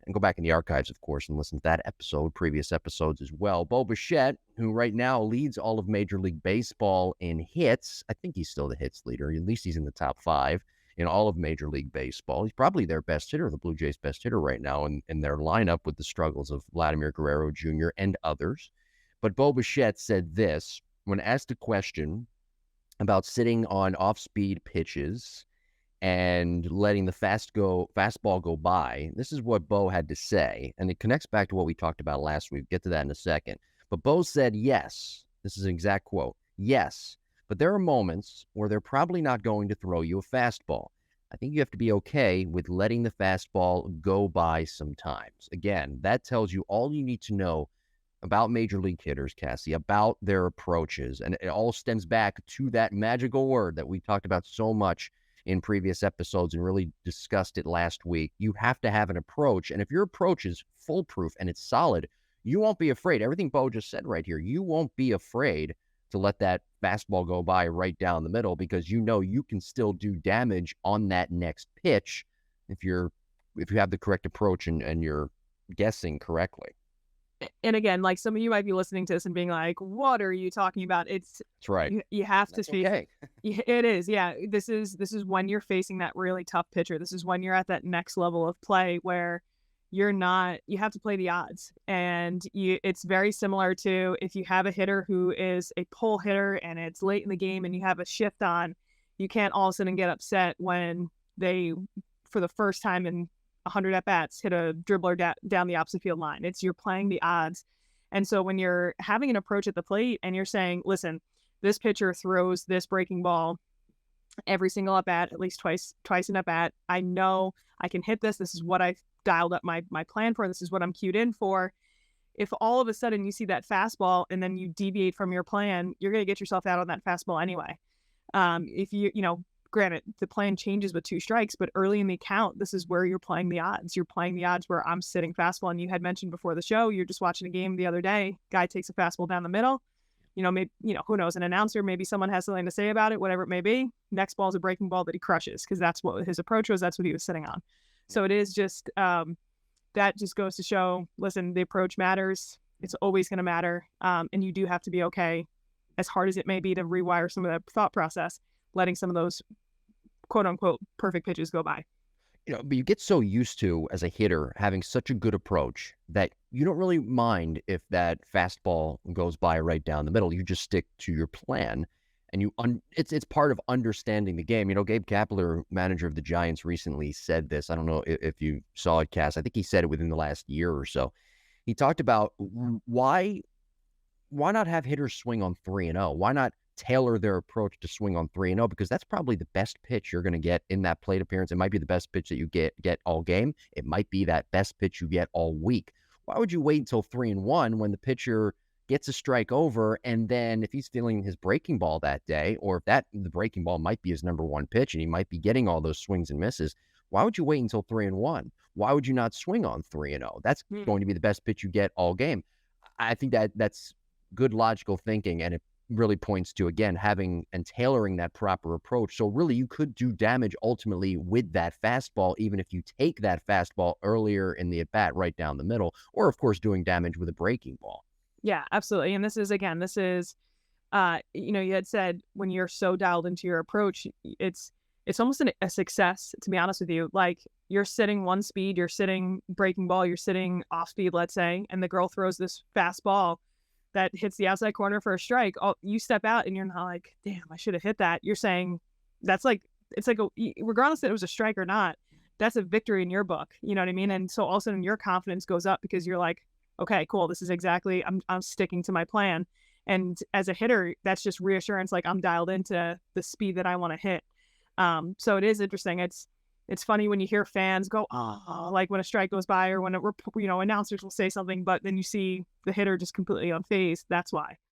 And go back in the archives, of course, and listen to that episode, previous episodes as well. Bo Bichette, who right now leads all of Major League Baseball in hits. I think he's still the hits leader. At least he's in the top 5 in all of Major League Baseball. He's probably their best hitter, the Blue Jays' best hitter right now in their lineup with the struggles of Vladimir Guerrero Jr. and others. But Bo Bichette said this when asked a question about sitting on off-speed pitches and letting the fastball go by. This is what Bo had to say, and it connects back to what we talked about last week. Get to that in a second. But Bo said, yes, this is an exact quote, yes, but there are moments where they're probably not going to throw you a fastball. I think you have to be okay with letting the fastball go by sometimes. Again, that tells you all you need to know about major league hitters, Cassie, about their approaches. And it all stems back to that magical word that we talked about so much in previous episodes and really discussed it last week. You have to have an approach. And if your approach is foolproof and it's solid, you won't be afraid. Everything Bo just said right here, you won't be afraid to let that fastball go by right down the middle because you know you can still do damage on that next pitch if you have the correct approach and you're guessing correctly. And again, like some of you might be listening to this and being like, what are you talking about? That's right. You have to That's speak. Okay. It is. Yeah. This is when you're facing that really tough pitcher. This is when you're at that next level of play where you have to play the odds. And it's very similar to if you have a hitter who is a pull hitter and it's late in the game and you have a shift on, you can't all of a sudden get upset when they, for the first time in 100 at-bats, hit a dribbler down the opposite field line. You're playing the odds. And so when you're having an approach at the plate and you're saying, listen, this pitcher throws this breaking ball every single at-bat, at least twice an at-bat. I know I can hit this. This is what I've dialed up my plan for. This is what I'm cued in for. If all of a sudden you see that fastball and then you deviate from your plan, you're going to get yourself out on that fastball anyway. If granted, the plan changes with 2 strikes, but early in the count, this is where you're playing the odds. You're playing the odds where I'm sitting fastball. And you had mentioned before the show, you're just watching a game the other day. Guy takes a fastball down the middle. Maybe, who knows, an announcer, maybe someone has something to say about it, whatever it may be. Next ball is a breaking ball that he crushes because that's what his approach was. That's what he was sitting on. So it is just, that just goes to show, listen, the approach matters. It's always going to matter. And you do have to be okay, as hard as it may be to rewire some of the thought process, letting some of those quote unquote perfect pitches go by. But you get so used to, as a hitter, having such a good approach that you don't really mind if that fastball goes by right down the middle. You just stick to your plan, and it's part of understanding the game. Gabe Kapler, manager of the Giants, recently said this. I don't know if you saw it, Cass. I think he said it within the last year or so. He talked about why not have hitters swing on 3-0? Why not tailor their approach to swing on 3-0? Because that's probably the best pitch you're going to get in that plate appearance. It might be the best pitch that you get all game. It might be that best pitch you get all week. Why would you wait until 3-1 when the pitcher gets a strike over, and then if he's feeling his breaking ball that day, or if the breaking ball might be his number 1 pitch and he might be getting all those swings and misses, why would you wait until 3-1? Why would you not swing on 3-0? That's going to be the best pitch you get all game. I think that's good logical thinking, and it really points to, again, having and tailoring that proper approach. So really you could do damage ultimately with that fastball, even if you take that fastball earlier in the at bat right down the middle, or of course doing damage with a breaking ball. Yeah, absolutely. And this is you had said when you're so dialed into your approach, it's almost a success, to be honest with you. Like, you're sitting one speed, you're sitting breaking ball, you're sitting off speed, let's say, and the girl throws this fastball that hits the outside corner for a strike. You step out and you're not like, damn, I should have hit that. You're saying it's like regardless that it was a strike or not, that's a victory in your book. You know what I mean? And so all of a sudden your confidence goes up because you're like, okay, cool. This is exactly, I'm sticking to my plan. And as a hitter, that's just reassurance. Like, I'm dialed into the speed that I want to hit. So it is interesting. It's funny when you hear fans go, oh, like when a strike goes by, or when announcers will say something, but then you see the hitter just completely unfazed. That's why.